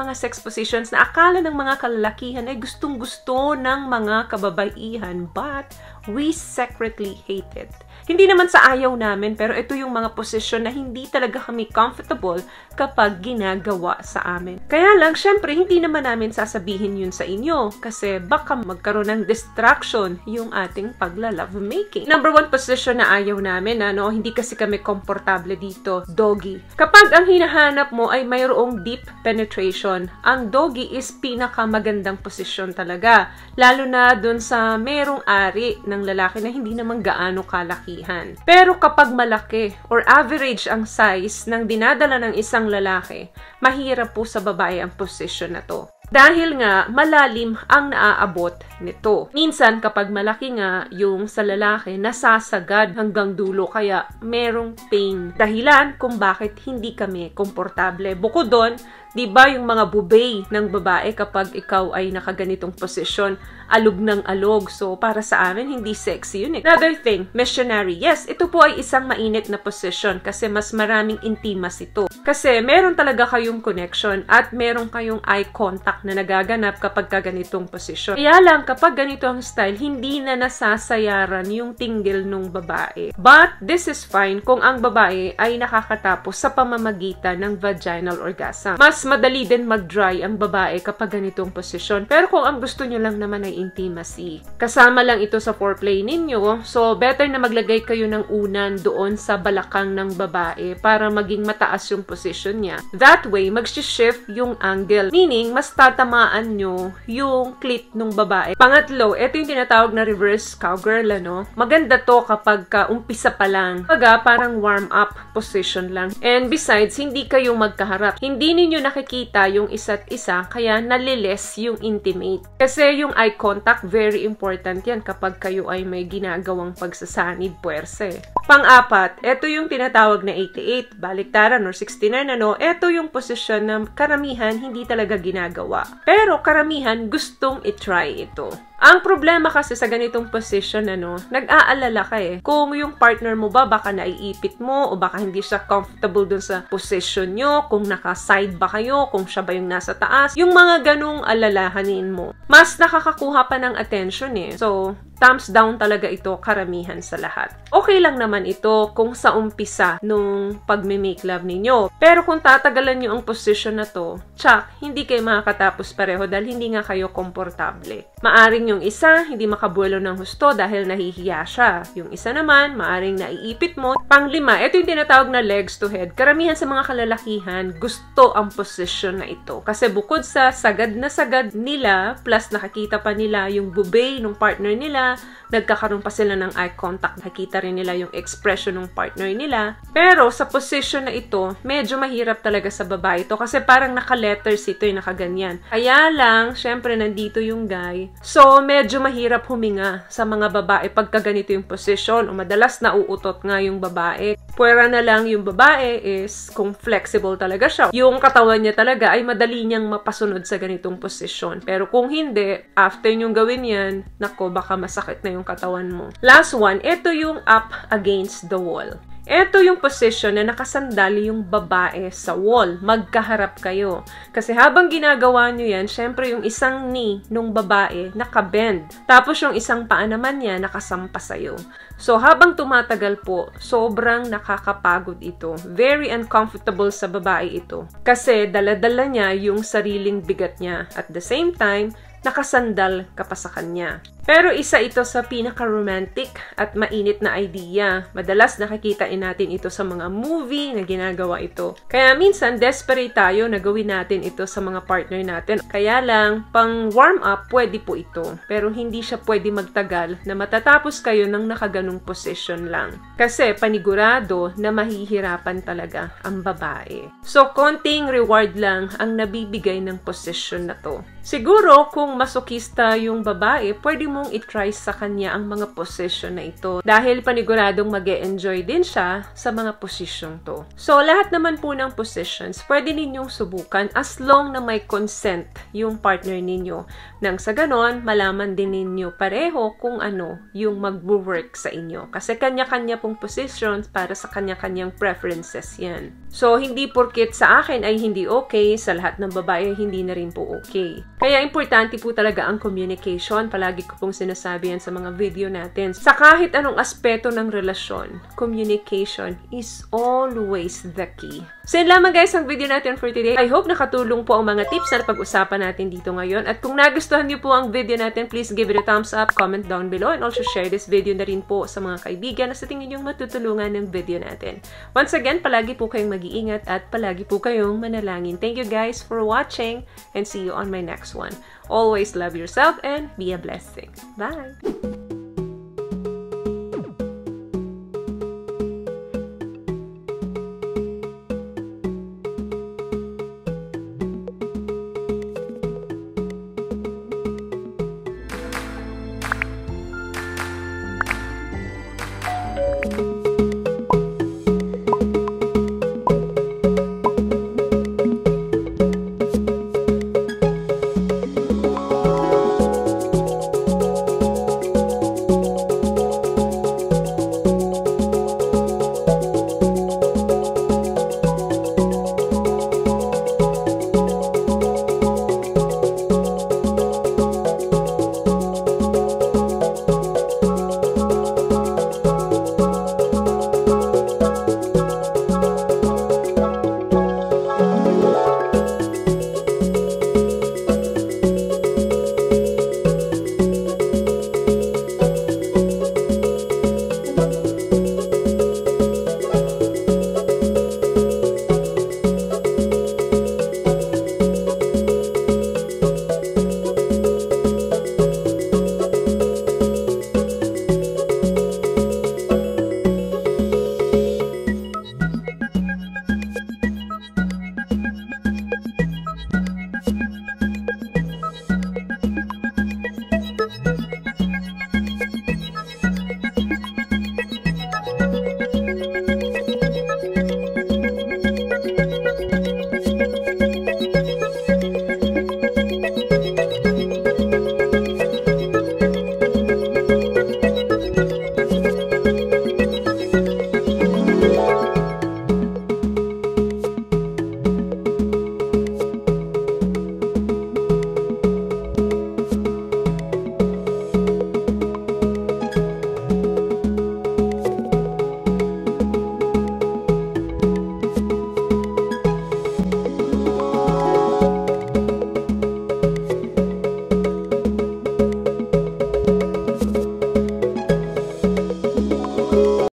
mga sex positions na akala ng mga kalalakihan ay gustong-gusto ng mga kababaihan, but we secretly hate it. Hindi naman sa ayaw namin, pero ito yung mga posisyon na hindi talaga kami comfortable kapag ginagawa sa amin. Kaya lang, syempre, hindi naman namin sasabihin yun sa inyo kasi baka magkaroon ng distraction yung ating pagla-lovemaking. Number 1 position na ayaw namin, hindi kasi kami komportable dito, doggy. Kapag ang hinahanap mo ay mayroong deep penetration, ang doggy is pinakamagandang posisyon talaga. Lalo na dun sa merong ari ng lalaki na hindi naman gaano kalaki. Pero kapag malaki or average ang size ng dinadala ng isang lalaki, mahirap po sa babae ang posisyon na to. Dahil nga, malalim ang naaabot nito. Minsan, kapag malaki nga, yung sa lalaki, nasasagad hanggang dulo, kaya merong pain. Dahilan kung bakit hindi kami komportable. Bukod doon, di ba yung mga bubay ng babae kapag ikaw ay nakaganitong posisyon, alog ng alog. So, para sa amin, hindi sexy yun eh. Another thing, missionary. Yes, ito po ay isang mainit na position kasi mas maraming intimacy ito. Kasi meron talaga kayong connection at meron kayong eye contact na nagaganap kapag ganitong posisyon. Kaya lang, kapag ganito ang style, hindi na nasasayaran yung tinggil ng babae. But, this is fine kung ang babae ay nakakatapos sa pamamagitan ng vaginal orgasm. Mas madali din mag-dry ang babae kapag ganitong posisyon. Pero kung ang gusto nyo lang naman ay intimacy, kasama lang ito sa foreplay ninyo, so better na maglagay kayo ng unan doon sa balakang ng babae para maging mataas yung position niya. That way, mag-shift yung angle. Meaning, mas tatamaan nyo yung clit ng babae. Pangatlo, ito yung tinatawag na reverse cowgirl, Maganda to kapag umpisa pa lang. Parang warm-up position lang. And besides, hindi kayo magkaharap. Hindi ninyo nakikita yung isa't isa, kaya naliles yung intimate. Kasi yung eye contact, very important yan kapag kayo ay may ginagawang pagsasanid puwerse. Pang-apat, ito yung tinatawag na 88, baliktaran or 69, ito yung posisyon na karamihan hindi talaga ginagawa. Pero karamihan gustong i-try ito. Ang problema kasi sa ganitong position, nag-aalala ka kung yung partner mo ba baka naiipit mo o baka hindi siya comfortable dun sa position nyo, kung naka-side ba kayo, kung siya ba yung nasa taas, yung mga ganong alalahanin mo. Mas nakakakuha pa ng attention So, thumbs down talaga ito karamihan sa lahat. Okay lang naman ito kung sa umpisa nung pagme-make love ninyo. Pero kung tatagalan nyo ang position na to, hindi kayo makakatapos pareho dahil hindi nga kayo komportable. Maaring yung isa, hindi makabuelo ng husto dahil nahihiya siya. Yung isa naman, maaring naiipit mo. Pang-5, ito yung tinatawag na legs to head. Karamihan sa mga kalalakihan, gusto ang position na ito. Kasi bukod sa sagad na sagad nila, plus nakakita pa nila yung bubay ng partner nila, nagkakaroon pa sila ng eye contact, nakikita rin nila yung expression ng partner nila. Pero sa position na ito, medyo mahirap talaga sa babae ito kasi parang naka-letters ito yung nakaganyan. Kaya lang, syempre nandito yung guy. So, medyo mahirap huminga sa mga babae pagka ganito yung position o madalas nauutot nga yung babae. Pwera na lang yung babae is kung flexible talaga siya. Yung katawan niya talaga ay madali niyang mapasunod sa ganitong position. Pero kung hindi, after niyong gawin yan, nako, baka masakit na yung katawan mo. Last one, ito yung up against the wall. Ito yung position na nakasandali yung babae sa wall. Magkaharap kayo. Kasi habang ginagawa nyo yan, syempre yung isang knee nung babae nakabend. Tapos yung isang paa naman niya nakasampa sa'yo. So habang tumatagal po, sobrang nakakapagod ito. Very uncomfortable sa babae ito. Kasi dala-dala niya yung sariling bigat niya. At the same time, nakasandal ka pa sa kanya. Pero isa ito sa pinaka-romantic at mainit na idea. Madalas nakikitain natin ito sa mga movie na ginagawa ito. Kaya minsan, desperate tayo na gawin natin ito sa mga partner natin. Kaya lang, pang warm up, pwede po ito. Pero hindi siya pwede magtagal na matatapos kayo ng nakaganong position lang. Kasi panigurado na mahihirapan talaga ang babae. So, konting reward lang ang nabibigay ng position na to. Siguro, kung masokista yung babae, pwede mo mong itry sa kanya ang mga position na ito dahil paniguradong mag-e-enjoy din siya sa mga position to. So, lahat naman po ng positions, pwede ninyong subukan as long na may consent yung partner ninyo. Nang sa ganon, malaman din ninyo pareho kung ano yung mag-work sa inyo. Kasi kanya-kanya pong positions para sa kanya-kanyang preferences yan. So, hindi porket sa akin ay hindi okay, sa lahat ng babae hindi na rin po okay. Kaya importante po talaga ang communication. Palagi ko pong sinasabi yan sa mga video natin. Sa kahit anong aspeto ng relasyon, communication is always the key. So, yun lamang guys ang video natin for today. I hope nakatulong po ang mga tips na pag-usapan natin dito ngayon. At kung nagustuhan niyo po ang video natin, please give it a thumbs up, comment down below, and also share this video na rin po sa mga kaibigan na sa tingin niyong matutulungan ng video natin. Once again, palagi po kayong mag-iingat at palagi po kayong manalangin. Thank you guys for watching and see you on my next one. Always love yourself and be a blessing. Bye!